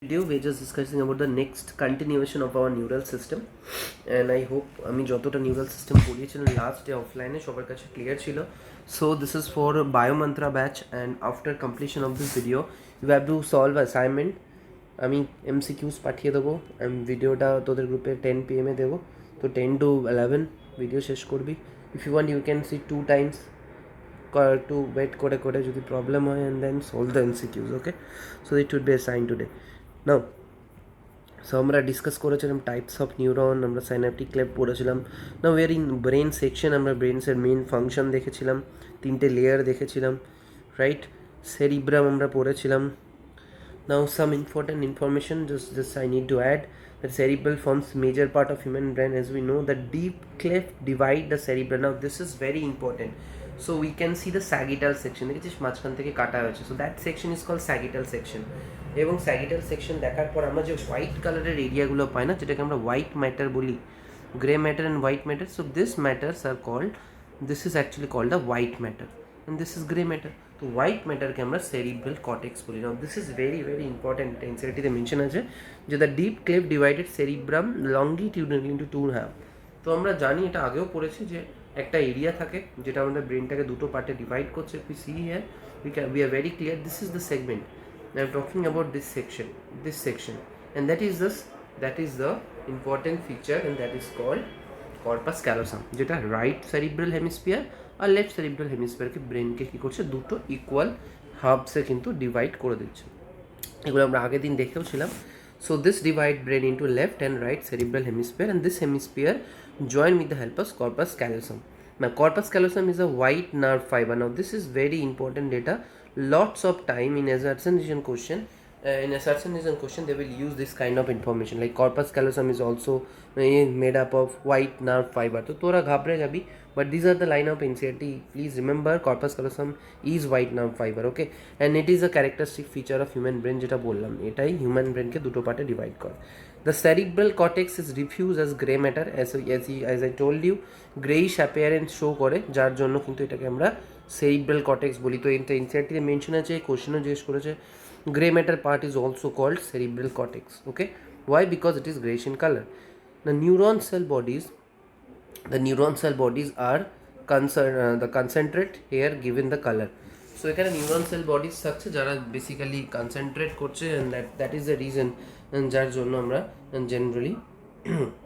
Video we're just discussing about the next continuation of our neural system, and I hope আমি যতটা neural system পড়িয়েছিলাম last day অফলাইনে সবার কাছে clear ছিল. So this is for biomantra batch, and after completion of this video you have to solve assignment. আমি MCQs পাঠিয়ে দেবো, ভিডিওটা তোদের গ্রুপে 10 PM এ দেবো, তো 10 to 11 ভিডিও শেষ করবি. If you want you can see 2 times to wait করে যদি প্রবলেম হয়, and then solve the MCQs. Okay, so it would be assigned today. Now so আমরা ডিসকাস করেছিলাম টাইপস অফ নিউরন, আমরা সাইন্যাপটিক ক্লেভ পড়েছিলাম. নাও war in brain section আমরা ব্রেনসের main function দেখেছিলাম, 3টে লেয়ার দেখেছিলাম, রাইট. সেরিব্রাম আমরা পড়েছিলাম. Now some important information just I need to add that cerebral forms major part of human brain. As we know, the deep cleft divide the cerebrum. Now this is very important. So we can see the sagittal section, দেখেছিস মাঝখান থেকে কাটা হয়েছে, so that section is called sagittal section. এবং স্যাগিটাল section দেখার পর আমরা যে হোয়াইট কালারের এরিয়াগুলো পাই না, যেটাকে আমরা হোয়াইট ম্যাটার বলি, grey matter and white matter. So this matters are called, this is actually called the white matter and this is grey matter. তো হোয়াইট ম্যাটারকে আমরা সেরিব্রাল কর্টেক্স বলি. Now this is very very important. এনসিইআরটিতে mention আছে যে the deep cleft divided cerebrum longitudinally into two half. তো আমরা জানি, এটা আগেও পড়েছি, যে একটা এরিয়া থাকে যেটা আমাদের ব্রেনটাকে দুটো পার্টে ডিভাইড করছে. If you see here we are very clear, this is the segment. I am talking about this section, and that is the important feature, and that is called corpus callosum, যেটা right cerebral hemisphere আর left cerebral হেমিস্ফিয়ারকে ব্রেনকে কী করছে, দুটো equal হাবসে কিন্তু divide করে দিচ্ছে. এগুলো আমরা আগের দিন দেখেও ছিলাম. So this divide brain into left and right cerebral hemisphere, and this hemisphere join with the help of corpus callosum. Now corpus callosum is a white nerve fiber. Now this is very important data. Lots of time in assassination question, they will use this kind of information, like corpus callosum is also made up of white nerve fiber. তো তোরা ঘাবড়ে যাবি, but these are the line of NCERT. Please remember, corpus callosum is white nerve fiber, okay, and it is a characteristic feature of human brain, যেটা বললাম এটাই human ব্রেনকে দুটো পার্টে divide করে. The cerebral cortex is diffused as gray matter, as I told you, grayish appearance show করে, যার জন্য কিন্তু এটাকে আমরা সেরিব্রাল কর্টেক্স বলি. তো এটা এনসিইআরটিতে মেনশন আছে, কোশ্চেনও জিজ্ঞেস করেছে. Gray matter part is also called cerebral cortex. Okay, why? Because it is grayish in color. The neuron cell bodies are the concentrate here given the color. So এখানে neuron sell bodies থাকছে যারা basically concentrate করছে, and that is the reason যার জন্য আমরা generally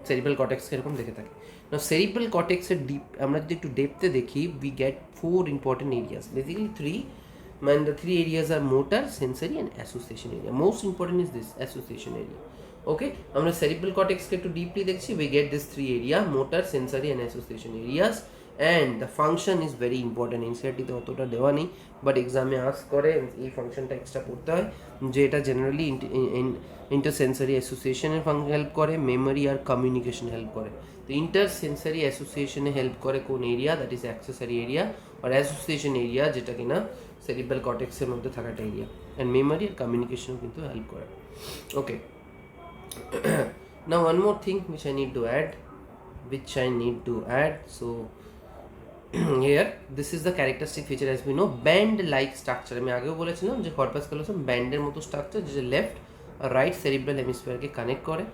cerebral কর্টেক্সকে এরকম দেখে থাকি. Now cerebral cortex এর ডিপ আমরা যদি একটু ডেপথে দেখি, we get 4 important areas, basically 3. And the 3 areas are motor, sensory and association area. Most important is this association area. Okay, আমরা cerebral cortex কে একটু ডিপলি দেখছি, we get this 3 area, motor, sensory and association areas, and the function is very important. NCERT তে অতটা দেওয়া নেই, but এক্সামে ask করে, এই ফাংশনটা এক্সট্রা পড়তে হয়, যে এটা জেনারেলি ইন্টারসেন্সারি অ্যাসোসিয়েশনের হেল্প করে, মেমোরি আর কমিউনিকেশন হেল্প করে. তো ইন্টারসেন্সারি অ্যাসোসিয়েশনে হেল্প করে কোন area, that is accessory area, আর অ্যাসোসিয়েশন এরিয়া যেটা কিনা সেরিব্রাল কর্টেক্সের মধ্যে থাকাটা এরিয়া, অ্যান্ড মেমোরি আর কমিউনিকেশনও কিন্তু হেল্প করে. Okay, now one more thing which I need to add. So here this is the characteristic feature, as we know, band like structure. আমি আগেও বলেছিলাম যে কর্পাস ক্যালোসাম ব্যান্ডের মতো স্ট্রাকচার, যেটা লেফট আর রাইট সেরিব্রাল হেমিস্ফিয়ারকে কানেক্ট করে.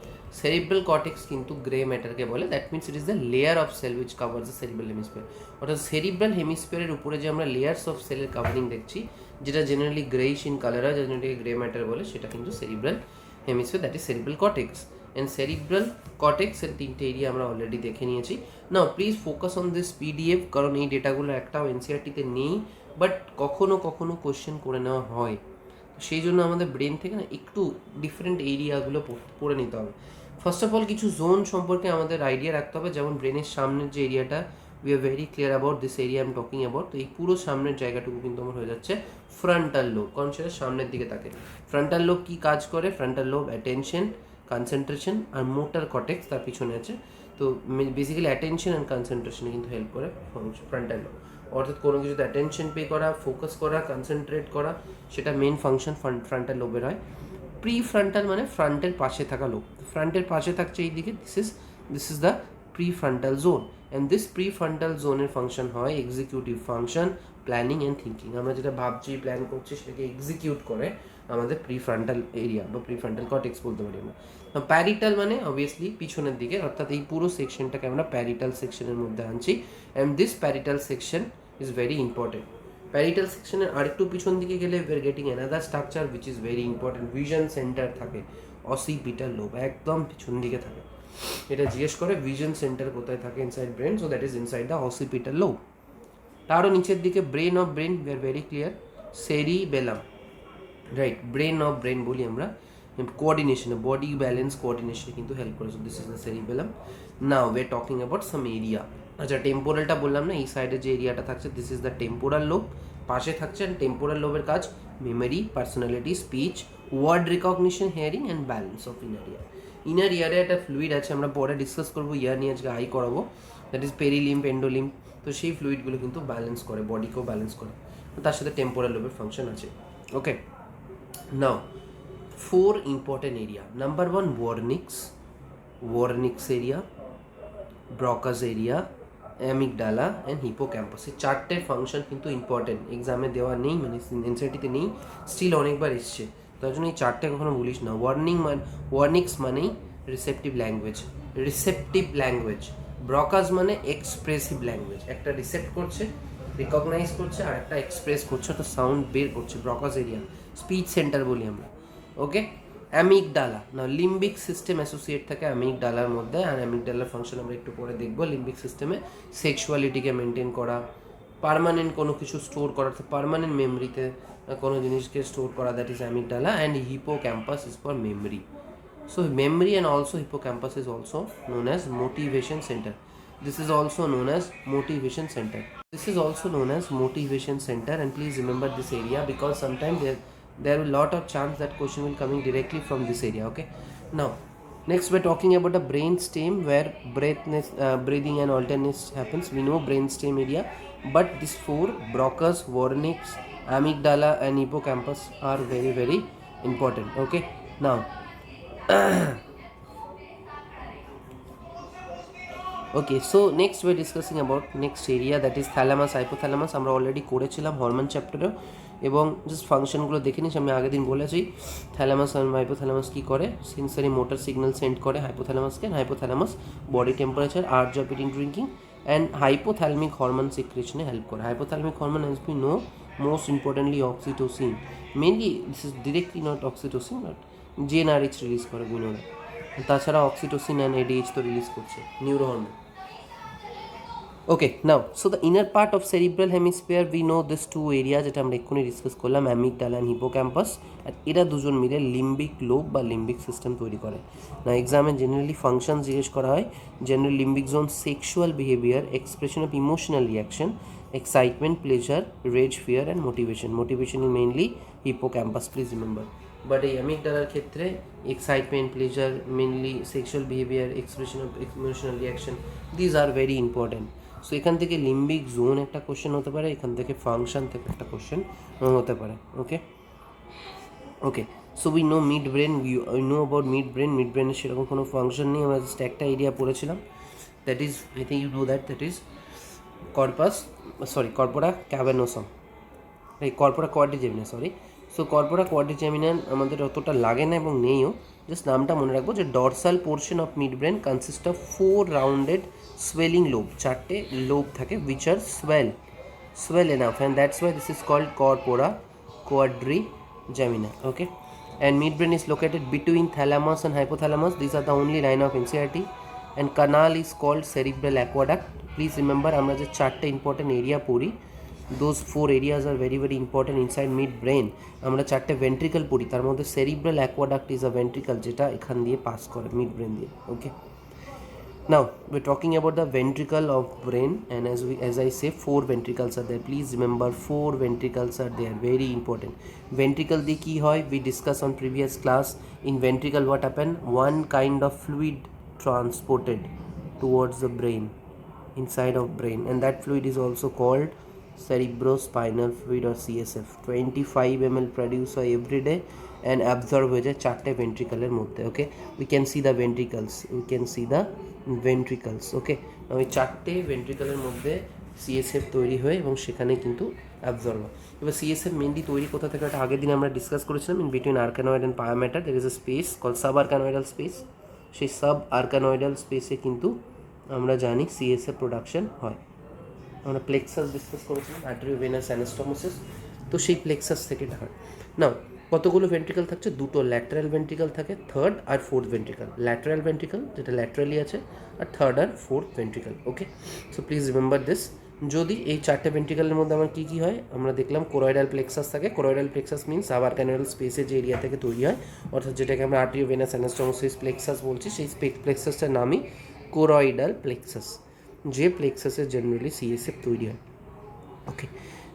সেরিব্রাল কর্টেক্স কিন্তু গ্রে ম্যাটারকে বলে, that means it is the layer of cell which covers the cerebral hemisphere. অর্থাৎ সেরিব্রাল হেমিস্ফিয়ারের উপরে যে আমরা লেয়ার্স অফ সেলের কাভারিং দেখছি, যেটা জেনারেলি গ্রেইশ ইন কালার হয়, যেটাকে গ্রে ম্যাটার বলে, সেটা কিন্তু cerebral hemisphere, that is cerebral cortex. And cerebral কর্টেক্সের 3টে এরিয়া আমরা অলরেডি দেখে নিয়েছি. Now please focus on this PDF, কারণ এই ডেটাগুলো একটাও এনসিইআরটিতে নেই, বাট কখনো কখনো কোশ্চেন করে নেওয়া হয়. সেই জন্য আমাদের ব্রেন থেকে না একটু ডিফারেন্ট এরিয়াগুলো পড়ে নিতে হবে. ফার্স্ট অফ অল কিছু জোন সম্পর্কে আমাদের আইডিয়া রাখতে হবে, যেমন ব্রেনের সামনের যে এরিয়াটা, we are very clear about this area I am talking about. তো এই পুরো সামনের জায়গাটুকু কিন্তু আমার হয়ে যাচ্ছে ফ্রন্টাল লোব, কারণ সেটা সামনের দিকে থাকে. ফ্রন্টাল লোব কী কাজ করে? ফ্রন্টাল লোব অ্যাটেনশন, কনসেন্ট্রেশন আর মোটর কর্টেক্স তার পিছনে আছে. তো বেসিক্যালি অ্যাটেনশন অ্যান্ড কনসেন্ট্রেশনে কিন্তু হেল্প করে ফ্রন্টাল লোব. অর্থাৎ কোনো কিছুতে অ্যাটেনশন পে করা, ফোকাস করা, কনসেন্ট্রেট করা, সেটা মেন ফাংশন ফ্রন্টাল লোবের হয়. প্রি ফ্রন্টাল মানে ফ্রন্টের পাশে থাকা লোব, ফ্রন্টের পাশে থাকছে এই দিকে, this is the pre frontal zone, and this pre frontal জোনের ফাংশন হয় executive function, planning and thinking. আমরা যেটা ভাবছি, প্ল্যান করছি, সেটাকে এক্সিকিউট করে আমাদের প্রিফ্রন্টাল এরিয়া বা প্রিফ্রন্টাল কর্টেক্স বলতে পারি আমরা। প্যারিটাল মানে অবভিয়াসলি পিছনের দিকে, অর্থাৎ এই পুরো সেকশনটাকে আমরা প্যারিটাল সেকশনের মধ্যে আনছি, and this parietal section is very important. Parietal সেকশনের আরেকটু পিছন দিকে গেলে we are getting another structure which is very important, vision centre থাকে, অসিপিটাল লোব একদম পিছন দিকে থাকে। এটা জিজ্ঞেস করে ভিশন সেন্টার কোথায় থাকে inside brain, so that is inside the occipital lobe. তারও নিচের দিকে brain of brain, we are very clear, cerebellum, right, brain of brain বলি আমরা, কোঅর্ডিনেশনে, বডি ব্যালেন্স কোঅর্ডিনেশনে কিন্তু হেল্প করে, so this is the cerebellum. Now we are talking about some area. আচ্ছা, টেম্পোরালটা বললাম না, এই সাইডে যে এরিয়াটা থাকছে this is the temporal lobe, পাশে থাকছে টেম্পোরাল লোবের কাজ memory, personality, speech, word recognition, hearing and balance of inner ear. Inner ইয়ারে একটা ফ্লুইড আছে, আমরা পরে ডিসকাস করবো, ইয়ার নিয়ে আজকে হাই করাবো, দ্যাট ইজ পেরিলিম্ব, এন্ডোলিম্ব। তো সেই ফ্লুইডগুলো কিন্তু ব্যালেন্স করে, বডিকেও ব্যালেন্স করে, তার সাথে টেম্পোরাল লোবের ফাংশন আছে। ওকে, নাও 4 important area. Number 1, Wernicke's area, Broca's area, amygdala and hippocampus। এই চারটে ফাংশন কিন্তু ইম্পর্টেন্ট, এক্সামে দেওয়া নেই, মানে এনসিইআরটিতে নেই, স্টিল অনেকবার এসছে, তার জন্য এই চারটে কখনো বলিস না। ওয়ার্নিক্স মানেই রিসেপটিভ ল্যাঙ্গুয়েজ, ব্রকাস মানে এক্সপ্রেসিভ ল্যাঙ্গুয়েজ, একটা রিসেপ্ট করছে, রিকগনাইজ করছে, আর একটা এক্সপ্রেস করছে, তো সাউন্ড বের করছে, ব্রকাস এরিয়া, স্পিচ সেন্টার বলি আমরা। ওকে, অ্যামিগডালা, না লিম্বিক সিস্টেম অ্যাসোসিয়েট থাকে অ্যামিগডালার মধ্যে, আর অ্যামিগডালার ফাংশন আমরা একটু পরে দেখবো। লিম্বিক সিস্টেমে সেক্সুয়ালিটিকে মেনটেন করা, পার্মানেন্ট কোনো কিছু স্টোর করা, পার্মানেন্ট মেমরিতে কোনো জিনিসকে স্টোর করা, that is amygdala, and hippocampus is for memory. So memory and also hippocampus is also known as motivation center. This is also known as motivation center. And please remember this area, because sometimes there are a lot of chance that question will coming directly from this area. Okay. Now, next we're talking about the brain stem, where breathing and alternance happens. We know brain stem area, but these 4, Broca's, Wernicke's, amygdala and hippocampus are very, very important. Okay. Now, okay, so next we're discussing about next area, that is thalamus, hypothalamus. আমরা already করেছিলাম hormone চ্যাপ্টারে, এবং just ফাংশনগুলো দেখে নিস। আমি আগের দিন বলেছি থ্যালামাস আর হাইপোথ্যালামাস কী করে, সেন্সারি মোটর সিগন্যাল সেন্ড করে হাইপোথ্যালামাসকে, hypothalamus body temperature, urge of eating drinking and hypothalamic hormone সিক্রেশনে হেল্প করে। Hypothalamic hormone, as we know, most importantly oxytocin, mainly this is directly not oxytocin but GnRH release করে, গুণরা, তাছাড়া oxytocin and ADH তো release করছে, neuro hormone. Okay, now so the inner part of cerebral hemisphere, we know this 2 area, যেটা আমরা এক্ষুনি discuss করলাম, amygdala and hippocampus, আর এরা দুজন মিলে লিম্বিক লোব বা লিম্বিক সিস্টেম তৈরি করে। না, এক্সামে জেনারেলি ফাংশন জিজ্ঞেস করা হয়, general লিম্বিক zone, sexual behaviour, expression of emotional reaction, excitement, pleasure, rage, fear and motivation is mainly hippocampus, please remember. But এই অ্যামিগডালার ক্ষেত্রে excitement, pleasure, mainly sexual behavior, expression of emotional reaction, these are very important. So এখান থেকে লিম্বিক zone একটা question হতে পারে, এখান থেকে function থেকে একটা কোশ্চেন হতে পারে। Okay, so we know midbrain, we know about mid ব্রেনের সেরকম কোনো ফাংশন নেই, আমরা জাস্ট একটা এরিয়া পড়েছিলাম, that is, I think you know that is corpora cavernosum, corpora quadrigemina, so corpora quadrigemina আমাদের অতটা লাগে না এবং নেইও, জাস্ট নামটা মনে রাখবো যে dorsal portion of midbrain consist of 4 rounded swelling lobe, 4টে লোব থাকে, which are swell enough, and that's why this is called corpora quadrigemina. Okay, and midbrain is located between thalamus and hypothalamus. These are the only line of NCERT, and canal is called cerebral aqueduct. Please remember, আমরা যে 4টে important area পড়ি, those 4 areas are very, very important inside midbrain. আমরা 4টে ventricle পড়ি, তার মধ্যে cerebral aqueduct is a ventricle, যেটা এখান দিয়ে পাস করে midbrain দিয়ে। Okay, now we're talking about the ventricle of brain, and as I say, 4 ventricles are there. Please remember, 4 ventricles are there, very important. Ventricle দিয়ে কি হয়, we discussed on previous class. In ventricle what happen, one kind of fluid transported towards the brain, inside of brain, and that fluid is also called cerebrospinal fluid or CSF. 25 ml produce হয় every day and absorb হয়ে যায় 4টে ventricleর মধ্যে। ওকে, we can see the ventricles, okay, now এই 4টে ventricleর মধ্যে CSF তৈরি হয় এবং সেখানে কিন্তু অ্যাবজর্ব হয়। এবার সিএসএফ মেনলি তৈরি কোথা থেকে, একটা আগের দিন আমরা ডিসকাস করেছিলাম, in between arachnoid and pia mater there is a space call subarachnoidal space. সেই সাব আর্কানয়েডাল স্পেসে কিন্তু আমরা জানি সিএসএফ প্রোডাকশন হয়। আমরা প্লেক্সাস ডিসকাস করেছিলাম, আর্টেরিওভেনাস অ্যানাস্টোমোসিস, তো সেই প্লেক্সাস থেকে এটা হয়। নাও কতগুলো ভেন্ট্রিকল থাকছে, দুটো ল্যাটারাল ভেন্ট্রিকল থাকে, থার্ড আর ফোর্থ ভেন্ট্রিকল, ল্যাটারাল ভেন্ট্রিকল যেটা ল্যাটারালি আছে, আর থার্ড আর fourth ventricle. Okay, so please remember this. যদি এই চারটে ভেন্ট্রিকলের মধ্যে আমার কী কী হয়, আমরা দেখলাম কোরয়েডাল প্লেক্সাস থাকে। কোরয়েডাল প্লেক্সাস মিনস সাব আর্কানয়েডাল স্পেসের যে এরিয়া থেকে তৈরি হয়, অর্থাৎ যেটাকে আমরা আর্টেরিওভেনাস অ্যানাস্টোমোসিস প্লেক্সাস বলছি, সেই প্লেক্সাসটার নামই কোরয়েডাল প্লেক্সাস, যে প্লেক্সাসে জেনারেলি সিএসএফ তৈরি হয়। Okay,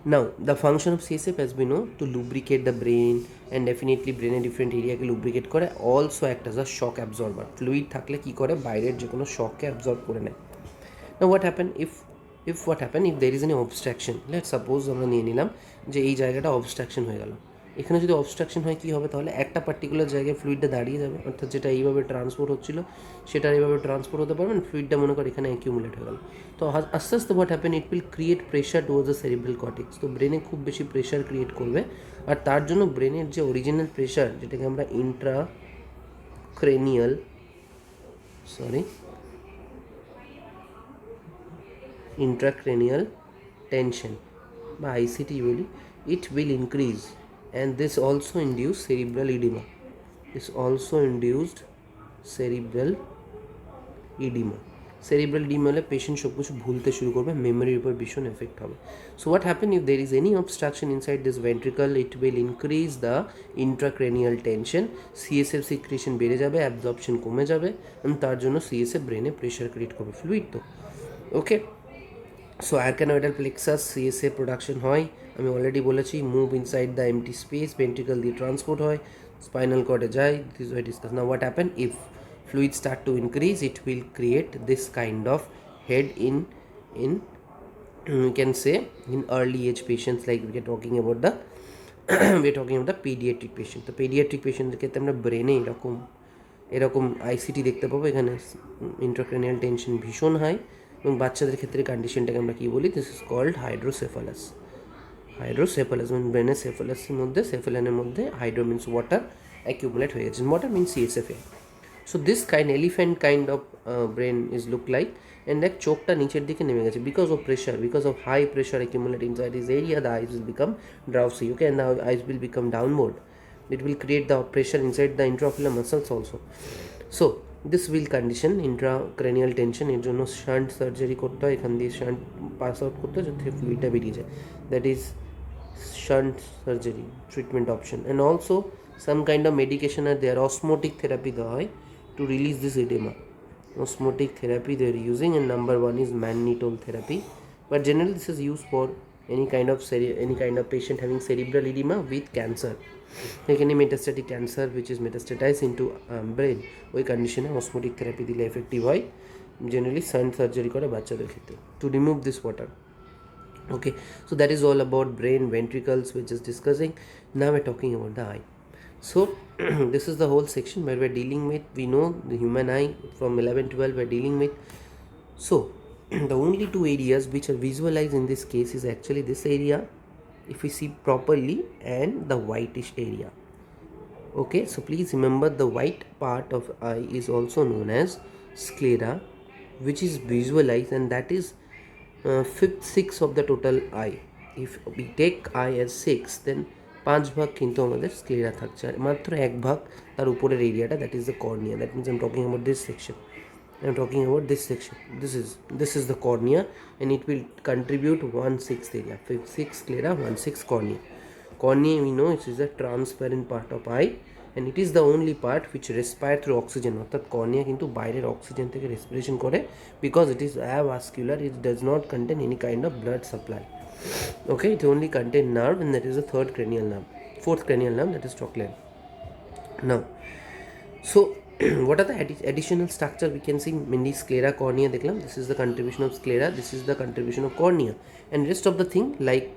now the function of CSF as we know to lubricate the brain, and definitely brain এর different area কে lubricate করে, also act as a shock absorber. fluid থাকলে কি করে, বাইরের যে কোনো shock কে absorb করে নেয়। now what happen if there is any obstruction, let's suppose আমরা নিয়ে নিলাম যে এই জায়গাটা obstruction হয়ে গেল, এখানে যদি অবস্ট্রাকশন হয় কী হবে, তাহলে একটা পার্টিকুলার জায়গায় ফ্লুইডটা দাঁড়িয়ে যাবে, অর্থাৎ যেটা এইভাবে ট্রান্সপোর্ট হচ্ছিল সেটা এইভাবে ট্রান্সপোর্ট হতে পারবে না, ফ্লুইডটা মনে কর এখানে অ্যাকিউমুলেট হয়ে গেল। তো আস্তে আস্তে what happen, it will create pressure towards the cerebral cortex. তো ব্রেনে খুব বেশি প্রেশার ক্রিয়েট করবে, আর তার জন্য ব্রেনের যে অরিজিনাল প্রেশার, যেটাকে আমরা intracranial tension বা আইসিটি বলি, it will increase, and this also induced cerebral edema. Cerebral edema হলে পেশেন্ট সব কিছু ভুলতে শুরু করবে, মেমোরির উপর ভীষণ এফেক্ট হবে। So what happen if there is any obstruction inside this ventricle, it will increase the intracranial tension, CSF secretion বেড়ে যাবে, অ্যাবজর্পশন কমে যাবে, এবং তার জন্য সিএসএফ ব্রেনে প্রেশার ক্রিয়েট করবে, ফ্লুইড তো। ওকে, সো আর্কানয়েডাল প্লেক্সাস সিএসএ প্রোডাকশন হয়, আমি অলরেডি বলেছি, move inside the MT space, ventricle দিয়ে ট্রান্সপোর্ট হয়, স্পাইনাল কর্ডে যায়, this Y discuss. Now what happen if fluids start to increase, it will create this kind of head in we can say in early age patients, like we are talking about the pediatric patient. তো pediatric patient এর ক্ষেত্রে আমরা ব্রেনে এরকম ICT দেখতে পাবো, এখানে intracranial tension ভীষণ হাই, এবং বাচ্চাদের ক্ষেত্রে কন্ডিশনটাকে আমরা কী বলি, দিস ইজ কল্ড হাইড্রোসেফালাস মানে ব্রেনের সেফালাসের মধ্যে, সেফালানের মধ্যে হাইড্রো মিনস ওয়াটার অ্যাকিউমুলেট হয়ে গেছে, ওয়াটার মিনস সিএসএফএ। So this elephant kind of brain is look like, and that চোখটা নিচের দিকে নেমে গেছে because of high pressure accumulated inside this area, the eyes will become drowsy, okay, and the eyes will become downward. It will create the pressure inside the intraocular muscles also. So this will condition intracranial tension, এর জন্য shunt surgery করতে হয়, এখান দিয়ে shunt pass out করতে হয় যাতে ফ্লুইডটা বেরিয়ে যায়, that is shunt surgery treatment option. And also some kind of medication are there, osmotic therapy দেওয়া হয় to release this edema. Osmotic therapy they are using, and number one is mannitol therapy, but generally this is used for any kind of patient having cerebral edema with cancer, like any metastatic cancer which is metastatized into brain, ওই কন্ডিশনে osmotic therapy দিলে effective হয়, generally shunt surgery করে বাচ্চাদের ক্ষেত্রে to remove this water. Okay, so that is all about brain, ventricles, we're just discussing. Now we're talking about the eye. So this is the whole section where we're dealing with, we know the human eye from 11-12 we're dealing with. So the only two areas which are visualized in this case is actually this area, if we see properly, and the whitish area. Okay, so please remember the white part of eye is also known as sclera, which is visualized, and that is fifth of the total eye. If we take eye as 6, then 5 ভাগ কিন্তু আমাদের sclera থাকছে, আর মাত্র 1 ভাগ তার উপরের এরিয়াটা, that is the cornea. That means I am talking about this section, this is the cornea, and it will contribute 1/6 area, 5/6 sclera, 1/6 cornea we know it is a transparent part of eye, and it is the only part which respire through oxygen, অর্থাৎ cornea কিন্তু বাইরের oxygen থেকে respiration করে, because it is avascular, it does not contain any kind of blood supply. Okay, it only contain nerve, and that is the fourth cranial nerve, that is trochlear. Now, so what are the additional structure we can see? Mainly sclera, cornea দেখলাম, this is the contribution of sclera, this is the contribution of cornea, and rest of the thing like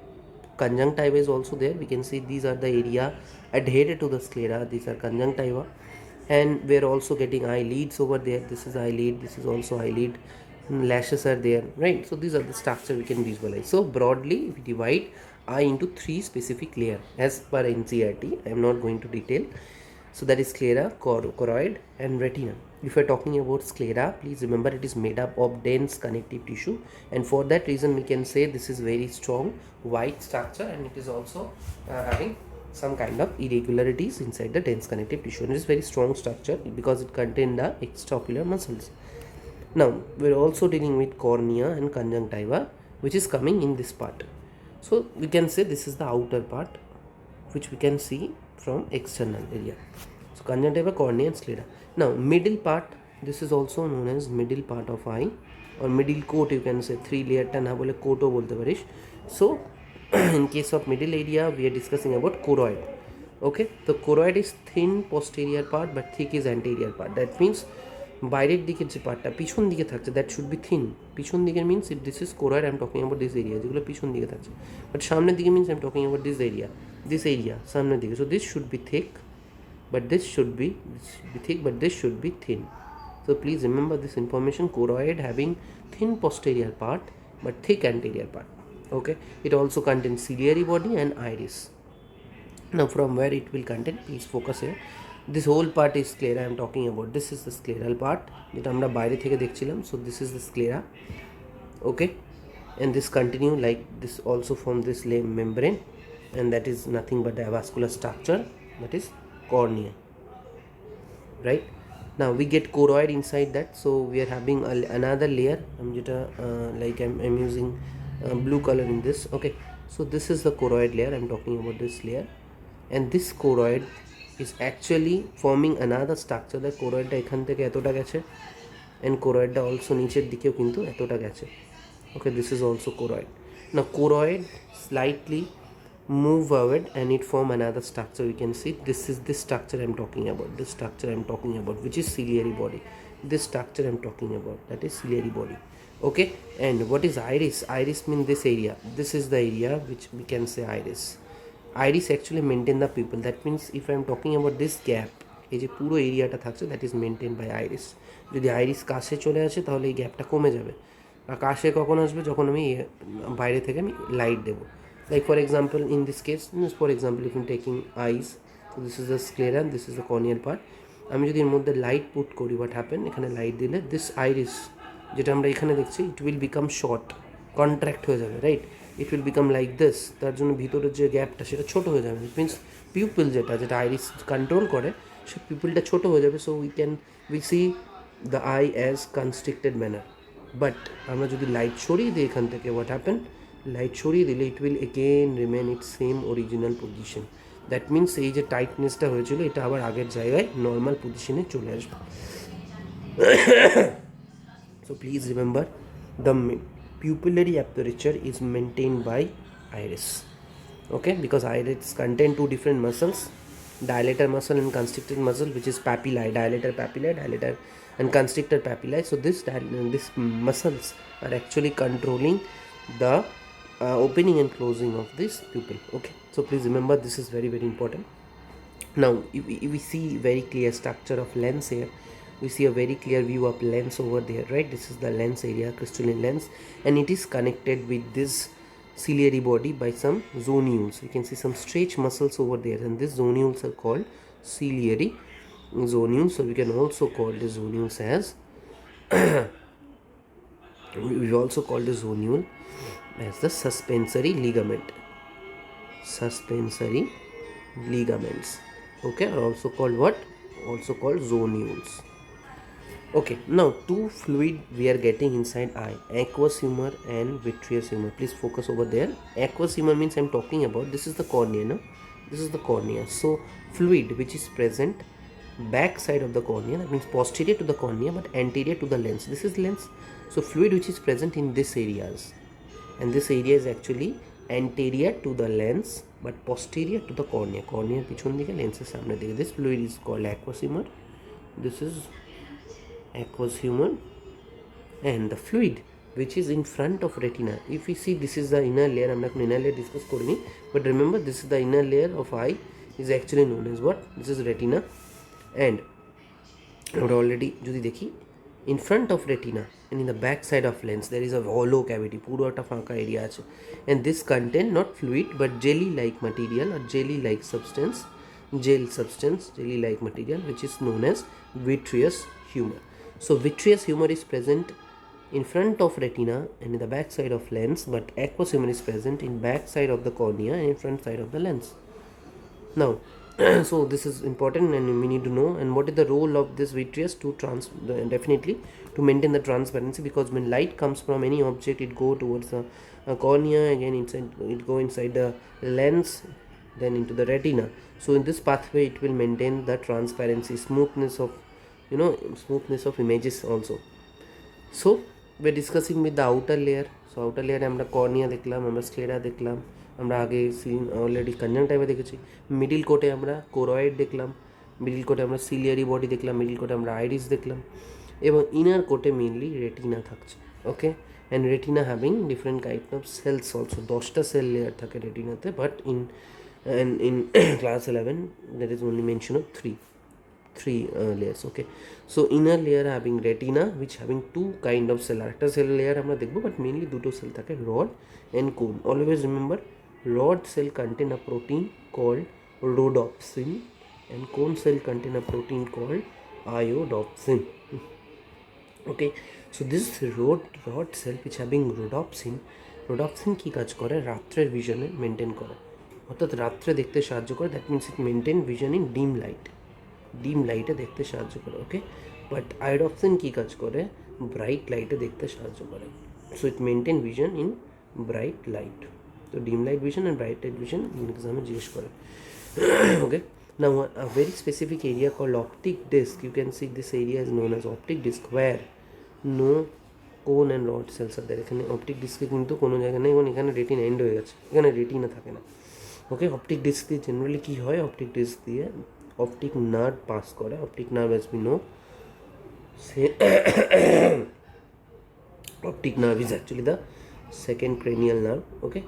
conjunctiva is also there. We can see these are the area adhered to the sclera, these are conjunctiva, and we are also getting eyelids over there, this is eyelid, this is also eyelid, lashes are there, right? So these are the structure we can visualize. So broadly we divide eye into three specific layer as per NCERT. I am not going to detail. So that is sclera, choroid and retina. If we are talking about sclera, please remember it is made up of dense connective tissue, and for that reason we can say this is very strong white structure, and it is also having some kind of irregularities inside the dense connective tissue, and it is very strong structure because it contains the extraocular muscles. Now we are also dealing with cornea and conjunctiva, which is coming in this part. So we can say this is the outer part which we can see from external area. So conjunctiva, cornea and sclera. Now middle part, this is also known as middle part of eye or middle coat, you can say. Three layer ta na bole coat o bolte parish. So in case of middle area we are discussing about choroid. Okay, the choroid is thin posterior part but thick is anterior part. That means বাইরের দিকের যে পার্টটা পিছন দিকে থাকছে that should be thin. পিছন দিকের means if this is choroid I am talking about this area, যেগুলো পিছন দিকে থাকছে। বাট সামনের দিকে means I am talking about this area সামনের দিকে। So this should be thick but this should be thick but this should be thin. So please remember this information: choroid having thin posterior part but thick anterior part. Okay, it also contains ciliary body and iris. Now from where it will contain, please focus here. This whole part is sclera I am talking about. This is the scleral part যেটা আমরা বাইরে থেকে দেখছিলাম. So this is the sclera. Okay, and this continue like this also from this membrane, and that is nothing but the avascular structure, that is cornea, right? Now we get choroid inside that. So we are having another layer. I'm using blue color in this. Okay, so this is the choroid layer. I'm talking about this layer, and this choroid is actually forming another structure. The choroid টা এখান থেকে এতটা গেছে, and choroid টা also নিচের দিকেও কিন্তু এতটা গেছে. Okay, this is also choroid. Now choroid slightly move forward and it form another structure. You can see this is this structure I'm talking about. This structure I'm talking about, which is ciliary body. This structure I'm talking about, that is ciliary body. Okay, and what is iris? Iris means this area. This is the area which we can say iris. Iris actually maintain the pupil. That means if I am talking about this gap, এই যে পুরো এরিয়াটা থাকছে that is maintain by iris. যদি iris কাছে চলে আসে তাহলে এই গ্যাপটা কমে যাবে। আর কাছে কখন আসবে? যখন আমি বাইরে থেকে আমি লাইট দেবো। Like for example in this case, for example if you taking eyes, so this is the sclera and this is the corneal part. আমি যদি এর মধ্যে লাইট পুট করি, হোয়াট হ্যাপেন, এখানে লাইট দিলে দিস আইরিস যেটা আমরা এখানে দেখছি it will become short, contract হয়ে যাবে, right? It will become like this. তার জন্য ভিতরের যে গ্যাপটা সেটা ছোটো হয়ে যাবে। ইট মিনস পিউপিল যেটা আইরিস কন্ট্রোল করে সে পিউপিলটা ছোটো হয়ে যাবে। So we see the I as constricted manner. But আমরা যদি লাইট সরিয়ে দিই এখান থেকে, হোয়াট হ্যাপেন, লাইট সরিয়ে দিলে it will again remain it's same original position. That means এই যে টাইটনেসটা হয়েছিল এটা আবার আগের জায়গায় নর্মাল পজিশনে চলে আসবে। So please remember the pupillary aperture is maintained by iris. Okay, because iris contain two different muscles, dilator muscle and constrictor muscle, which is papillae, dilator and constrictor papillae. So these muscles are actually controlling the opening and closing of this pupil. Okay, so please remember this is very important. Now if we see very clear structure of lens here, we see a very clear view of lens over there, right? This is the lens area, crystalline lens, and it is connected with this ciliary body by some zonules. You can see some stretch muscles over there, and these zonules are called ciliary zonules. So we can also call the zonules as we also call the zonule as the suspensory ligament. Suspensory ligaments, okay, are also called what? Also called zonules. Okay, now two fluid we are getting inside eye: aqueous humor and vitreous humor. Please focus over there. Aqueous humor means I'm talking about this is the cornea, no? This is the cornea. So fluid which is present back side of the cornea, that means posterior to the cornea but anterior to the lens. This is lens. So fluid which is present in this areas, and this area is actually anterior to the lens but posterior to the cornea. Cornea pichon dike, lens er samne dike. This fluid is called aqueous humor. This is aqueous humor. And the fluid which is in front of retina, if you see this is the inner layer, আমরা এখন inner layer discuss করিনি, but remember this is the inner layer of eye is actually known as what? This is retina. And আমরা already যদি দেখি in front of retina and in the back side of lens there is a hollow cavity, পুরো একটা ফাঁকা area আছে, and this contain not fluid but jelly like material or jelly like substance, jelly like material, which is known as vitreous humor. So vitreous humor is present in front of retina and in the back side of lens, but aqueous humor is present in back side of the cornea and in front side of the lens. Now so this is important and we need to know. And what is the role of this vitreous? To definitely to maintain the transparency, because when light comes from any object it go towards the cornea, again inside it go inside the lens, then into the retina. So in this pathway it will maintain the transparency, smoothness of images also. So we're discussing with the outer layer. So outer layer আমরা cornea দেখলাম, আমরা sclera দেখলাম, আমরা আগে already conjunctiva দেখেছি। Middle কোটে আমরা choroid দেখলাম, মিডিল কোটে আমরা সিলিয়ারি বডি দেখলাম, মিডিল কোটে আমরা আইরিস দেখলাম, এবং ইনার কোটে মেনলি রেটিনা থাকছে। Okay, and retina having different kind of cells also, 10টা সেল লেয়ার থাকে রেটিনাতে, but in class 11 there is only mention of three layers. Okay, so inner layer having retina which having two kind of cell, একটা cell layer আমরা দেখবো, but mainly দুটো cell থাকে, rod and cone. Always remember, rod cell contain a protein called rhodopsin and cone cell contain a protein called iodopsin. Okay, so this rod cell which having rhodopsin কি কাজ করে? রাত্রের ভিশনে maintain করে, অর্থাৎ রাত্রে দেখতে সাহায্য করে। That means it maintain vision in ডিম লাইটে দেখতে সাহায্য করে। ওকে, বাট আয়োডপসিন কী কাজ করে? ব্রাইট লাইটে দেখতে সাহায্য করে। So it maintain vision in bright light. তো dim light vision and bright light vision এক্সামে জিজ্ঞেস করে। Okay, now a very specific area called optic disc, you can see this area is known as optic disc where no cone and rod cells are there. এখানে optic ডিস্কে কিন্তু কোনো জায়গা নেই, এবং এখানে রেটিনা এন্ড হয়ে গেছে, এখানে রেটিনা থাকে না। ওকে, অপটিক ডিস্ক দিয়ে জেনারেলি কী হয়? অপটিক ডিস্ক দিয়ে অপটিক নার্ভ পাস করে। Optic nerve as we no, optic nerve is actually the second cranial nerve. Okay,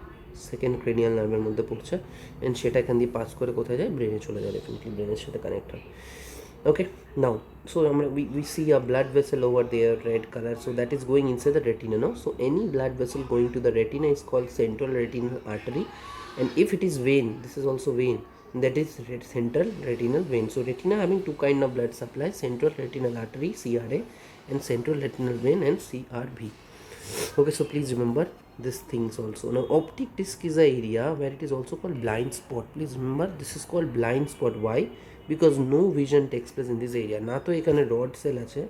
second cranial নার্ভের মধ্যে পড়ছে, অ্যান্ড সেটা এখান দিয়ে পাস করে কোথায় যায়? ব্রেনে চলে যায়, ডেফিনেটলি ব্রেনের সাথে কানেক্ট হয়। Okay, now so we see a blood vessel over there, red color, so that is going inside the retina. No, so any blood vessel going to the retina is called central retinal artery, and if it is vein, this is also vein, that is central retinal vein. So retina having two kind of blood supply, central retinal artery CRA and central retinal vein and CRV. Okay, so please remember these things also. Now optic disc is a area where it is also called blind spot. Please remember, this is called blind spot. Why? Because no vision takes place in this area. না তো এখানে rod cell আছে,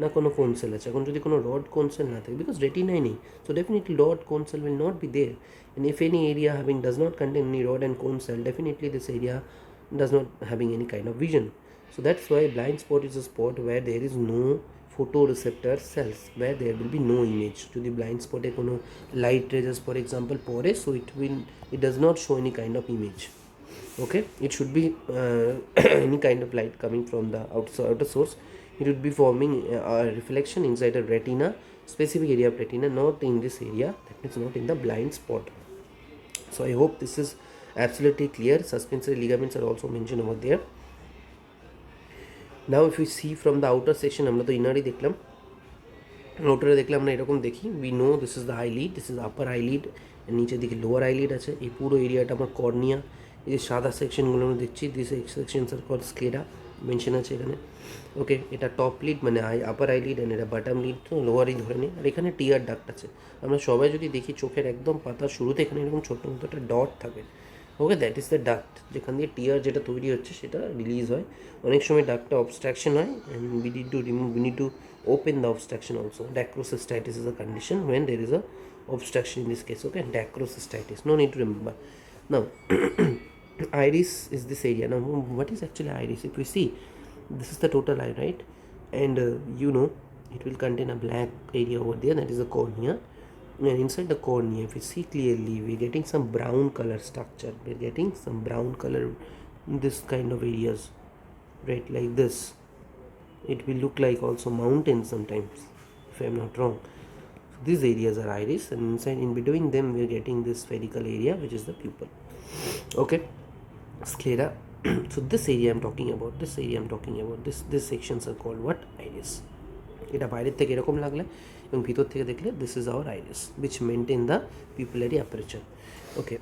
না কোনো কোন sell আছে। এখন যদি কোনো রড কোন সেল না থাকে, বিকজ রেটিনাই নেই, so definitely rod cone cell will not be there. And if any area having does not contain any rod and cone cell, definitely this area does not having any kind of vision. So that's why blind spot is a spot where there is no photoreceptor cells, where there will be no image. যদি blind spot এ কোনো light rays for example পড়ে, so it does not show any kind of image. Okay, it should be any kind of light coming from the outer source. It would be forming a reflection inside a retina, specific area of retina, not in this area, that means not in the blind spot. So I hope this is absolutely clear. Suspensory ligaments are also mentioned over there. Now if we see from the outer section, আমরা তো ইনারই দেখলাম, আউটারে দেখলে আমরা এরকম দেখি, we know this is the eyelid, this is the upper eyelid, নিচের দিকে lower eyelid আছে। এই পুরো এরিয়াটা আমার কর্নিয়া। এই যে সাদা সেকশনগুলো আমরা দেখছি, this sections are call sclera, mention আছে এখানে। ওকে, এটা টপ লিড মানে আপার আইলিড, অ্যান্ড এটা বাটাম লিড, তো লোয়ারই ধরে নিই। আর এখানে টিয়ার ডাক্ট আছে। আমরা সবাই যদি দেখি চোখের একদম পাতার শুরুতে এখানে এরকম ছোটো মতো একটা ডট থাকে। ওকে, দ্যাট ইজ দ্য ডাক্ট, যেখান দিয়ে টিয়ার যেটা তৈরি হচ্ছে সেটা রিলিজ হয়। অনেক সময় ডাক্টটা অবস্ট্রাকশন হয়, and we need to open the obstruction also. Dacrocystitis is a condition when there is a obstruction in this case. Okay, dacrocystitis, no need to remember. Now iris is this area. Now what is actually iris? If we see, this is the total eye, right? And it will contain a black area over there, that is the cornea. And inside the cornea, if you see clearly, we're getting some brown color structure. We're getting some brown color in this kind of areas, right? Like this, it will look like also mountains sometimes, if I'm not wrong. So these areas are iris, and inside in between them we're getting this spherical area which is the pupil. Okay, sclera. So this area I'm talking about, these sections are called what? Iris. এটা বাইরের থেকে এরকম লাগলে এবং ভিতর থেকে দেখলে this is our iris which maintain the pupillary aperture. Okay.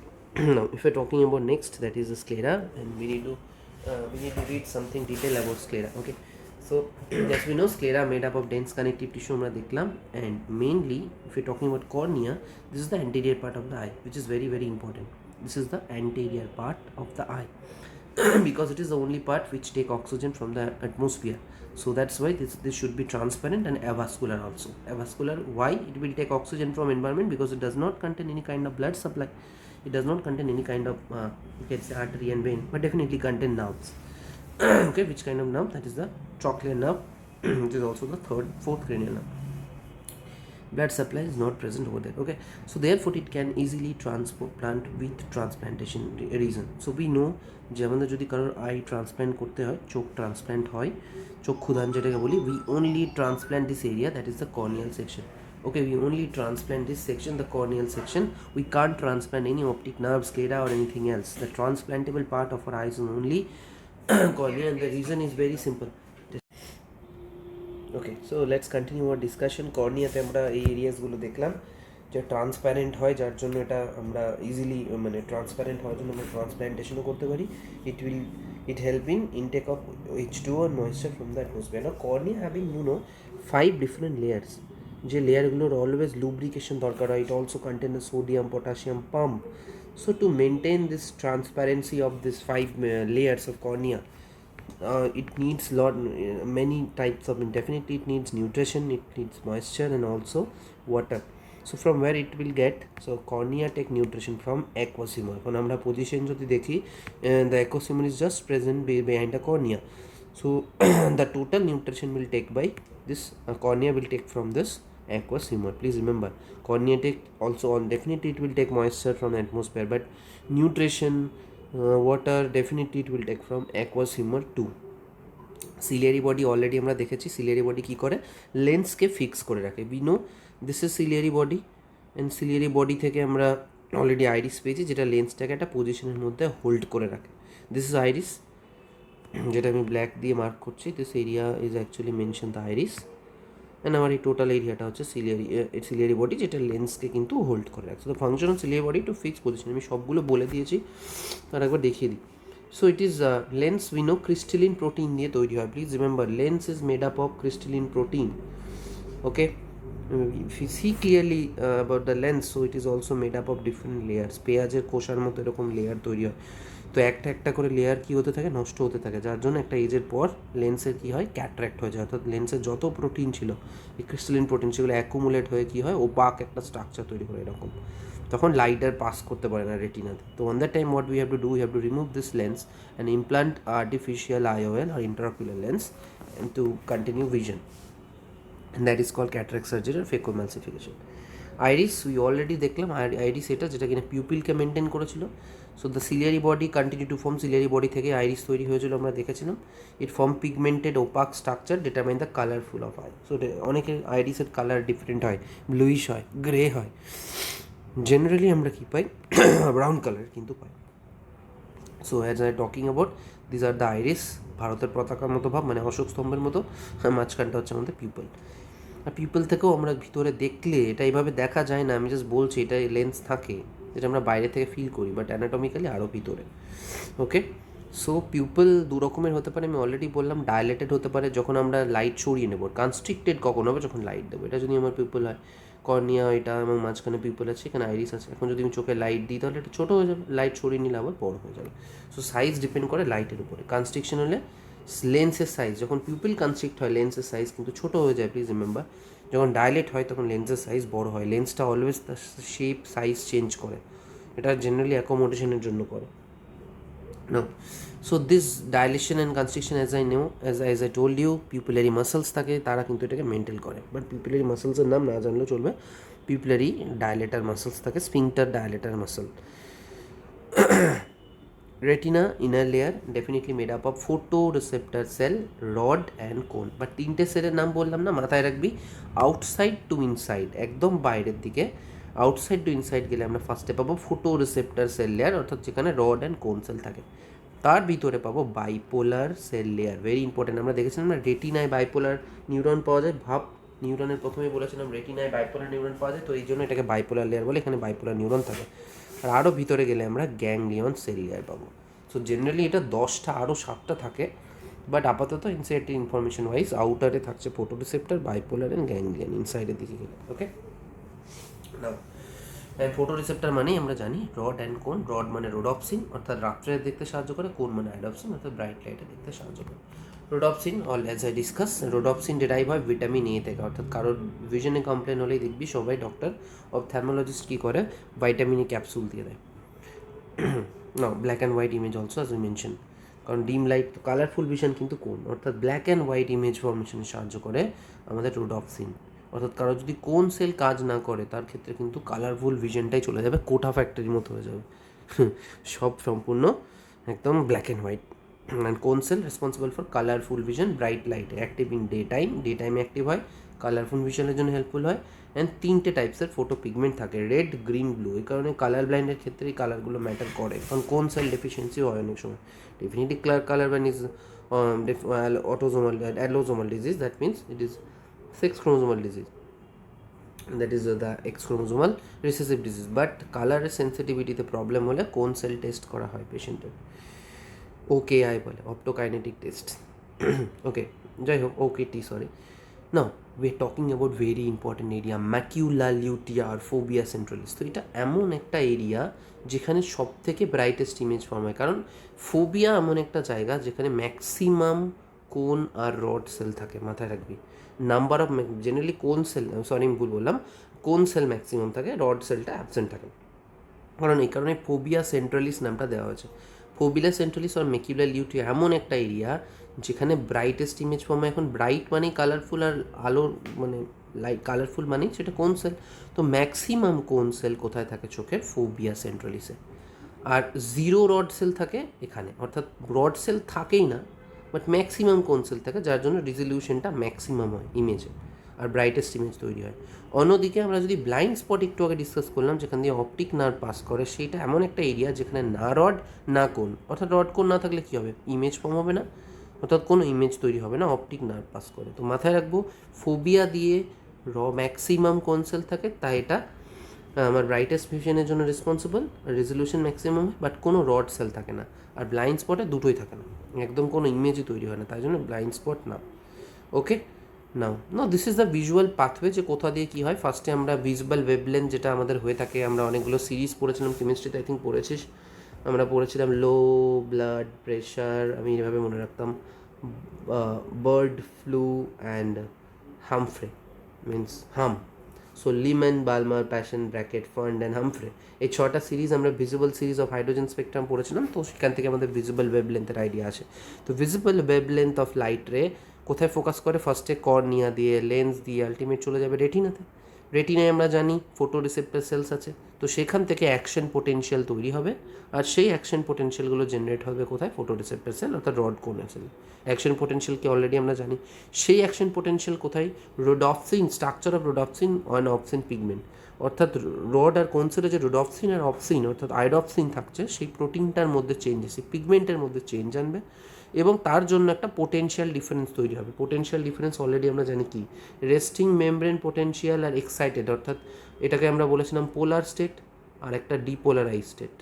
Now if we're talking about next, that is the sclera, and we need to read something detail about sclera. Okay, so as we know, sclera made up of dense connective tissue আমরা দেখলাম, and mainly if we're talking about cornea, this is the anterior part of the eye, which is very very important. This is the anterior part of the eye because it is the only part which take oxygen from the atmosphere. So that's why this should be transparent and avascular also. Avascular, why? It will take oxygen from environment because it does not contain any kind of blood supply. It does not contain any kind of you can say artery and vein, but definitely contain nerves. Okay, which kind of nerve? That is the trochlear nerve, which is also the fourth cranial nerve. Blood supply is not present over there. Okay, so therefore it can easily transplant with transplantation reason. So we know যে আমাদের যদি কারোর I transplant করতে হয়, চোখ transplant হয়, চক্ষুদান যেটাকে বলি, we only transplant this area, that is the corneal section. Okay, we only transplant this section, the corneal section. We can't transplant any optic nerve, sclera or anything else. The transplantable part of our eyes is only cornea, and the reason is very simple. Okay, so let's continue our discussion. কর্নিয়াতে আমরা এই এরিয়াসগুলো দেখলাম যে transparent হয়, যার জন্য এটা আমরা ইজিলি মানে ট্রান্সপ্যারেন্ট হওয়ার জন্য আমরা ট্রান্সপ্ল্যান্টেশনও করতে পারি। It help in intake of H2O and moisture from the atmosphere. Now cornea having 5 different layers, যে লেয়ারগুলোর অলওয়েজ লুব্রিকেশন দরকার হয়। It also contain the sodium potassium pump. So to maintain this transparency of this 5 layers of cornea, it needs many types of, definitely it needs nutrition, it needs moisture and also water. So from where it will get? So cornea take nutrition from aqueous humor. এখন আমরা position যদি দেখি, the aqueous humor is just present behind the cornea. So the total nutrition will take by this cornea will take from this aqueous humor. Please remember, cornea take also on, definitely it will take moisture from the atmosphere, but nutrition, water, definitely it will take from aqueous humor too. Ciliary body already আমরা দেখেছি। Ciliary body কী করে? লেন্সকে fix করে রাখে। We know this is ciliary body, and ciliary body থেকে আমরা already iris পেয়েছি, যেটা লেন্সটাকে একটা পজিশনের মধ্যে হোল্ড করে রাখে। দিস ইজ আইরিস, যেটা আমি ব্ল্যাক দিয়ে মার্ক করছি। This area is actually mention the iris, and আমার এই টোটাল এরিয়াটা হচ্ছে সিলিয়ারি বডি, যেটা লেন্সকে কিন্তু হোল্ড করে রাখছে। তো function of ciliary body to fix position, আমি সবগুলো বলে দিয়েছি, তার একবার দেখিয়ে দিই। So it is lens, we know crystalline protein দিয়ে তৈরি হয়. Please remember, lens is made up of crystalline protein. Okay, if you see clearly about the lens, so it is also made up of different layers. পেঁয়াজের কোষার মতো এরকম layer তৈরি হয়। তো একটা একটা করে লেয়ার কী হতে থাকে? নষ্ট হতে থাকে, যার জন্য একটা এজের পর লেন্সের কী হয়? ক্যাট্রাক্ট হয়ে যায়। অর্থাৎ লেন্সের যত প্রোটিন ছিল, এই ক্রিস্টালিন প্রোটিন, সেগুলো অ্যাকুমুলেট হয়ে কী হয়? ওপাক একটা স্ট্রাকচার তৈরি করে এরকম। তখন লাইট আর পাস করতে পারে না রেটিনাতে। তো on that time what we have to do, we have to remove this lens and implant artificial IOL or intraocular lens and to continue vision, and that is called cataract surgery or phacoemulsification. Iris we already দেখলাম, iris এটা যেটা কিনা পিউপিলকে maintain করেছিল। So the ciliary body continue to form, ciliary body থেকে iris তৈরি হয়েছিল, আমরা দেখেছিলাম। It form pigmented opaque structure determine the colourful of eye. So অনেকের আইরিসের কালার ডিফারেন্ট হয়, ব্লুইশ হয়, গ্রে হয়। জেনারেলি আমরা কী পাই? ব্রাউন কালার কিন্তু পাই। So as I talking about, this are the iris, ভারতের পতাকার মতো ভাব, মানে অশোক স্তম্ভের মতো, মাঝখানটা হচ্ছে আমাদের পিপল। আর পিপল থেকেও আমরা ভিতরে দেখলে এটা এইভাবে দেখা যায় না, আমি জাস্ট বলছি এটা লেন্স থাকে, যেটা আমরা বাইরে থেকে ফিল করি, বাট অ্যানাটমিক্যালি আরও ভিতরে। ওকে, সো পিউপল দু রকমের হতে পারে, আমি অলরেডি বললাম। ডায়ালেটেড হতে পারে যখন আমরা লাইট সরিয়ে নেব, কনস্ট্রিক্টেড কখন হবে? যখন লাইট দেবো। এটা যদি আমার পিউপল হয়, কর্নিয়া এটা এবং মাঝখানে পিউপল আছে, এখানে আইরিস আছে। এখন যদি আমি চোখে লাইট দিই তাহলে এটা ছোটো হয়ে যাবে, লাইট সরিয়ে নিলে আবার বড় হয়ে যাবে। সো সাইজ ডিপেন্ড করে লাইটের উপরে। কনস্ট্রিকশন হলে লেন্সের সাইজ, যখন পিউপিল কনস্ট্রিক্ট হয় লেন্সের সাইজ কিন্তু ছোটো হয়ে যায়। প্লিজ রিমেম্বার, যখন ডাইলেট হয় তখন লেন্সের সাইজ বড় হয়। লেন্সটা অলওয়েজ তার শেপ সাইজ চেঞ্জ করে, এটা জেনারেলি অ্যাকোমোডেশনের জন্য করে। No. So this dilation and constriction, as I know, as I told you, pupillary muscles থাকে, তারা কিন্তু এটাকে মেনটেন করে। বাট পিউপিলারি মাসেলসের নাম না জানলেও চলবে। পিউপিলারি ডায়ালেটার মাসেলস থাকে, sphincter dilator muscle. Retina inner layer definitely made up of photoreceptor cell, rod and cone. But তিনটে সেলের নাম বললাম না, মাথায় রাখবি। আউটসাইড টু ইনসাইড, একদম বাইরের দিকে। আউটসাইড টু ইনসাইড গেলে আমরা ফার্স্টে পাবো ফোটো রিসেপ্টার সেল লেয়ার, অর্থাৎ যেখানে রড অ্যান্ড কোন সেল থাকে। তার ভিতরে পাবো bipolar cell layer, very important. আমরা দেখেছিলাম না রেটিনায় বাইপোলার নিউরন পাওয়া যায়, ভাব নিউরনের প্রথমেই বলেছিলাম রেটিনায় বাইপোলার নিউরন পাওয়া যায়, তো এই জন্য এটাকে বাইপোলার লেয়ার বলে, এখানে বাইপোলার নিউরন থাকে। আর আরও ভিতরে গেলে আমরা গ্যাংলিয়ন সেল লেয়ার পাবো। সো জেনারেলি এটা 10টা আরও 7টা থাকে, বাট আপাতত ইনসাইড ইনফরমেশন ওয়াইজ আউটারে থাকছে photoreceptor, bipolar and ganglion ইনসাইডের দিকে গেলে। ওকে, নাও ফটো রিসেপ্টার মানেই আমরা জানি রড অ্যান্ড কোন। রড মানে রোডপসিন অর্থাৎ রাত্রে দেখতে সাহায্য করে, কোন মানে অ্যাডপসিন অর্থাৎ ব্রাইট লাইটে দেখতে সাহায্য করে। Rhodopsin all as I discuss, rhodopsin derive হয় ভিটামিন এ থেকে, অর্থাৎ কারোর ভিশনে কমপ্লেন হলেই দেখবি সবাই ডক্টর অপথ্যালমোলজিস্ট কী করে, ভাইটামিন এ ক্যাপসুল দিয়ে দেয়। Now black and white image also as we mention, কারণ ডিম লাইট কালারফুল ভিশন কিন্তু কোন, অর্থাৎ ব্ল্যাক অ্যান্ড হোয়াইট ইমেজ ফরমেশনে সাহায্য করে আমাদের রোডপসিন। অর্থাৎ কারো যদি কোন সেল কাজ না করে তার ক্ষেত্রে কিন্তু কালারফুল ভিশনটাই চলে যাবে, কোটা ফ্যাক্টরির মতো হয়ে যাবে, সব সম্পূর্ণ একদম black and white. And cone cell responsible for colourful vision, bright light, active in day টাইমে অ্যাক্টিভ হয়, কালারফুল ভিশনের জন্য হেল্পফুল হয়। অ্যান্ড 3টে টাইপসের ফটো পিগমেন্ট থাকে, রেড, গ্রিন, ব্লু। এই কারণে কালার ব্লাইন্ডের ক্ষেত্রে এই কালারগুলো ম্যাটার করে, কারণ কোন সেল ডেফিসিয়েন্সিও হয় অনেক সময়। Definitely colour blind is allosomal disease, that means it is sex chromosomal disease, that is the X chromosomal recessive disease, but color sensitivity তে প্রবলেম হলে কোন সেল টেস্ট করা হয় পেশেন্টের, OKI বলে, অপটোকাইনেটিক টেস্ট। ওকে, যাই হোক, OKT sorry. Now we are talking about very important area, macula lutea fovea centralis. তো এটা এমন একটা এরিয়া যেখানে সব থেকে ব্রাইটেস্ট ইমেজ ফর্ম হয়, কারণ ফোবিয়া এমন একটা জায়গা যেখানে ম্যাক্সিমাম কোন আর রড সেল থাকে, মাথায় রাখবি। নাম্বার অফ জেনারেলি কোন সেল, সরি আমি ভুল বললাম, কোন সেল ম্যাক্সিমাম থাকে, রড সেলটা অ্যাবসেন্ট থাকে, কারণ এই কারণে ফোবিয়া সেন্ট্রালিস নামটা দেওয়া হয়েছে। ফোবিয়া সেন্ট্রালিস আর ম্যাকিউলা লিউটিয়া এমন একটা এরিয়া যেখানে ব্রাইটেস্ট ইমেজ ফর্ম হয়। এখন ব্রাইট মানেই কালারফুল, আর আলোর মানে লাইট কালারফুল মানেই সেটা কোন সেল। তো ম্যাক্সিমাম কোন সেল কোথায় থাকে চোখের, ফোবিয়া সেন্ট্রালিসে। আর জিরো রড সেল থাকে এখানে, অর্থাৎ রড সেল থাকেই না, বাট ম্যাক্সিমাম কোন সেল থাকে, যার জন্য রেজলিউশনটা ম্যাক্সিমাম হয় ইমেজে, আর ব্রাইটেস্ট ইমেজ তৈরি হয়। অন্যদিকে আমরা যদি ব্লাইন্ড স্পট একটু আগে ডিসকাস করলাম, যেখান দিয়ে অপটিক নার্ভ পাস করে, সেইটা এমন একটা এরিয়া যেখানে না রড না কোন, অর্থাৎ রড কোন না থাকলে কী হবে, ইমেজ ফর্ম হবে না, অর্থাৎ কোনো ইমেজ তৈরি হবে না, অপটিক নার্ভ পাস করে। তো মাথায় রাখবো ফোবিয়া দিয়ে ম্যাক্সিমাম কোন সেল থাকে, তাই এটা আমার ব্রাইটেস্ট ভিশনের জন্য রেসপন্সিবল, রেজলিউশন ম্যাক্সিমাম হয়, বাট কোনো রড সেল থাকে না। আর ব্লাইন্ড স্পটে দুটোই থাকে না, একদম কোনো ইমেজই তৈরি হয় না, তাই জন্য ব্লাইন্ড স্পট না। Okay, now this is the visual pathway, যে কোথা দিয়ে কী হয়। ফার্স্টে আমরা ভিজিবল ওয়েভলেন্থ যেটা আমাদের হয়ে থাকে, আমরা অনেকগুলো সিরিজ পড়েছিলাম কেমিস্ট্রিতে, আই থিঙ্ক পড়েছিস, আমরা পড়েছিলাম লো ব্লাড প্রেশার, আমি এভাবে মনে রাখতাম, bird flu and Humphrey means hum, so Lyman, Balmer, Paschen, Brackett, Pfund and Humphrey, এই 6টা সিরিজ আমরা visible series of hydrogen spectrum পড়েছিলাম। তো সেখান থেকে আমাদের ভিজিবল ওয়েভলেন্থের আইডিয়া আসে। তো ভিজিবল ওয়েভলেন্থ অফ লাইট রে কোথায় ফোকাস করে, ফার্স্টে কর্নিয়া দিয়ে, লেন্স দিয়ে, আলটিমেট চলে যাবে রেটিনাতে। রেটিনায় আমরা জানি ফটো রিসেপ্টর সেলস আছে, তো সেখান থেকে অ্যাকশন পোটেনশিয়াল তৈরি হবে, আর সেই অ্যাকশন পোটেনশিয়ালগুলো জেনারেট হবে কোথায়, ফটো রিসেপ্টর সেল অর্থাৎ রড কোনের সেল। অ্যাকশন পোটেনশিয়ালকে অলরেডি আমরা জানি, সেই অ্যাকশন পোটেনশিয়াল কোথায়, rhodopsin, structure of rhodopsin on obscene pigment, অর্থাৎ রড আর কোন সেলে যে রোডপসিন আর অপসিন অর্থাৎ আইডপসিন থাকছে, সেই প্রোটিনটার মধ্যে চেঞ্জ আসে, পিগমেন্টের মধ্যে চেঞ্জ আনবে, এবং তার জন্য একটা পোটেনশিয়াল ডিফারেন্স তৈরি হবে। পোটেনশিয়াল ডিফারেন্স অলরেডি আমরা জানি কি, রেস্টিং মেমব্রেন পোটেনশিয়াল আর এক্সাইটেড, অর্থাৎ এটাকে আমরা বলেছিলাম পোলার স্টেট আর একটা ডিপোলারাইজ স্টেট,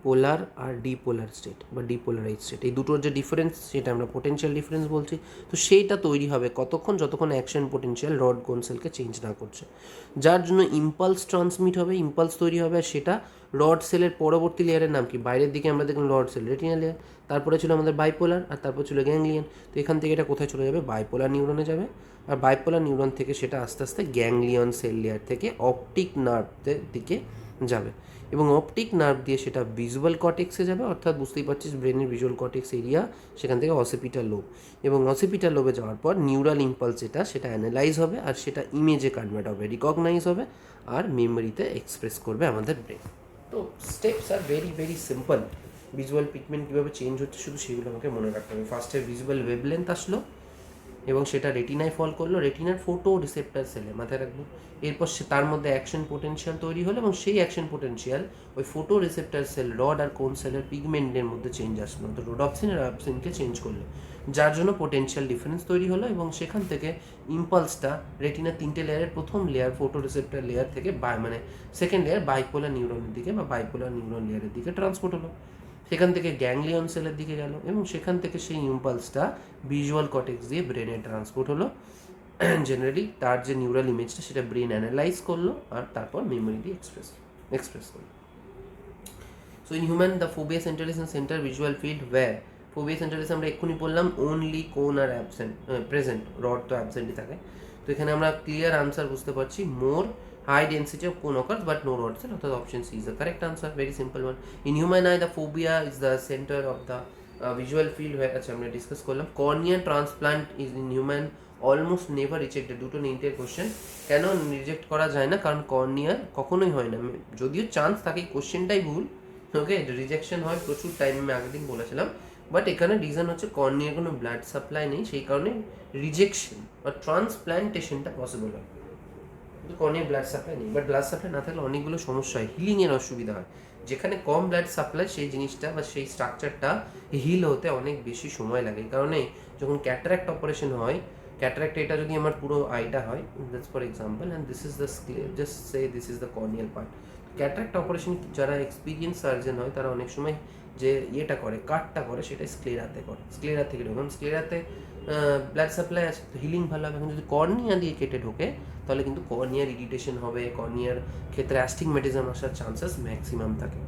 পোলার আর ডিপোলার স্টেট বা ডিপোলারাইজ স্টেট, এই দুটোর যে ডিফারেন্স সেটা আমরা পোটেনশিয়াল ডিফারেন্স বলছি। তো সেইটা তৈরি হবে কতক্ষণ, যতক্ষণ অ্যাকশন পোটেনশিয়াল রড কোন সেলকে চেঞ্জ না করছে, যার জন্য ইম্পালস ট্রান্সমিট হবে, ইম্পালস তৈরি হবে, আর সেটা রড সেলের পরবর্তী লেয়ারের নাম কি, বাইরের দিকে আমরা দেখলাম রড সেল, রেটিনা লেয়ার, তারপরে ছিল আমাদের বাইপোলার, আর তারপর ছিল গ্যাংলিয়ন। তো এখান থেকে এটা কোথায় চলে যাবে, বাইপোলার নিউরনে যাবে, আর বাইপোলার নিউরন থেকে সেটা আস্তে আস্তে গ্যাংলিয়ন সেল লেয়ার থেকে অপটিক নার্ভের দিকে যাবে, এবং অপটিক নার্ভ দিয়ে সেটা ভিজুয়াল কর্টেক্সে যাবে, অর্থাৎ বুঝতেই পারছিস ব্রেনের ভিজুয়াল কর্টেক্স এরিয়া, সেখান থেকে অসিপিটাল লোব, এবং অসিপিটাল লোবে যাওয়ার পর নিউরাল ইম্পালস যেটা সেটা অ্যানালাইজ হবে, আর সেটা ইমেজে কনভার্ট হবে, রিকগনাইজ হবে, আর মেমোরিতে এক্সপ্রেস করবে আমাদের ব্রেন। তো steps are very very simple. Visual pigment কীভাবে চেঞ্জ হচ্ছে শুধু সেগুলো আমাকে মনে রাখতে হবে। ফার্স্টে ভিজুয়াল ওয়েভলেন্থ আসলো, এবং সেটা রেটিনায় ফল করলো, রেটিনার ফোটো রিসেপ্টার সেলে, মাথায় রাখবো। এরপর তার মধ্যে অ্যাকশন পোটেনশিয়াল তৈরি হলো এবং সেই অ্যাকশন পোটেনশিয়াল ওই ফোটো রিসেপ্টার সেল রড আর কোন সেলের পিগমেন্টের মধ্যে চেঞ্জ আসলো, তো রোডপসিন আর আপসিনকে চেঞ্জ করলো, যার জন্য পোটেনশিয়াল ডিফারেন্স তৈরি হলো এবং সেখান থেকে ইম্পালসটা রেটিনার 3টে লেয়ারের প্রথম লেয়ার ফোটো রিসেপ্টার লেয়ার থেকে মানে সেকেন্ড লেয়ার বাইপোলার নিউরনের দিকে বা বাইপোলার নিউরন লেয়ারের দিকে ট্রান্সপোর্ট হলো, সেখান থেকে গ্যাংলিয়ন সেলের দিকে গেল এবং সেখান থেকে সেই ইম্পালসটা ভিজুয়াল কর্টেক্স দিয়ে ব্রেনে ট্রান্সপোর্ট হলো। জেনারেলি তার যে নিউরাল ইমেজটা সেটা ব্রেন অ্যানালাইজ করলো আর তারপর মেমোরি দিয়ে এক্সপ্রেস করলো। So in human the fovea centre is in centre visual field where fovea centre is আমরা এক্ষুনি বললাম অনলি কোন আর প্রেজেন্ট, রড তো অ্যাবসেন্টই থাকে। তো এখানে আমরা ক্লিয়ার আনসার বুঝতে পারছি, মোর high density of cone occurs but no rod cell, অর্থাৎ option C is the correct answer, very simple one. In human eye the phobia is the center of the visual field where আচ্ছা আমরা discuss করলাম। Cornea transplant is in human almost never rejected, দুটো নেটের question. কেন reject করা যায় না? কারণ কর্নিয়ার কখনোই হয় না, যদিও চান্স থাকে, কোশ্চেনটাই ভুল, ওকে, রিজেকশন হয় প্রচুর টাইম, আমি আগের দিন বলেছিলাম, বাট এখানে রিজন হচ্ছে কর্নিয়ার কোনো ব্লাড সাপ্লাই নেই, সেই কারণে রিজেকশন বা ট্রান্সপ্ল্যান্টেশনটা পসিবল হয়। কর্নিয়ার ব্লাড সাপ্লাই নেই, বাট ব্লাড সাপ্লাই না থাকলে অনেকগুলো সমস্যা হয়, হিলিংয়ের অসুবিধা হয়। যেখানে কম ব্লাড সাপ্লাই সেই জিনিসটা বা সেই স্ট্রাকচারটা হিল হতে অনেক বেশি সময় লাগে। এই কারণে যখন ক্যাটারাক্ট অপারেশন হয়, ক্যাটারাক্ট এটা যদি আমার পুরো আইটা হয়, that's for example, and this is the just say this is the corneal part. Cataract operation যারা এক্সপিরিয়েন্স সার্জন হয় তারা অনেক সময় যে ইয়েটা করে, কাটটা করে, সেটা স্ক্লেরাতে করে, স্ক্লেরা থেকে ঢোকে, কারণ স্ক্লেরাতে ব্লাড সাপ্লাই আছে, তো হিলিং ভালো হবে। এখন যদি কর্নিয়া দিয়ে কেটে ঢোকে তাহলে কিন্তু কর্নিয়ার ইরিটেশন হবে, কর্নিয়ার ক্ষেত্রে অ্যাস্টিগম্যাটিজম আসার চান্সেস ম্যাক্সিমাম থাকে।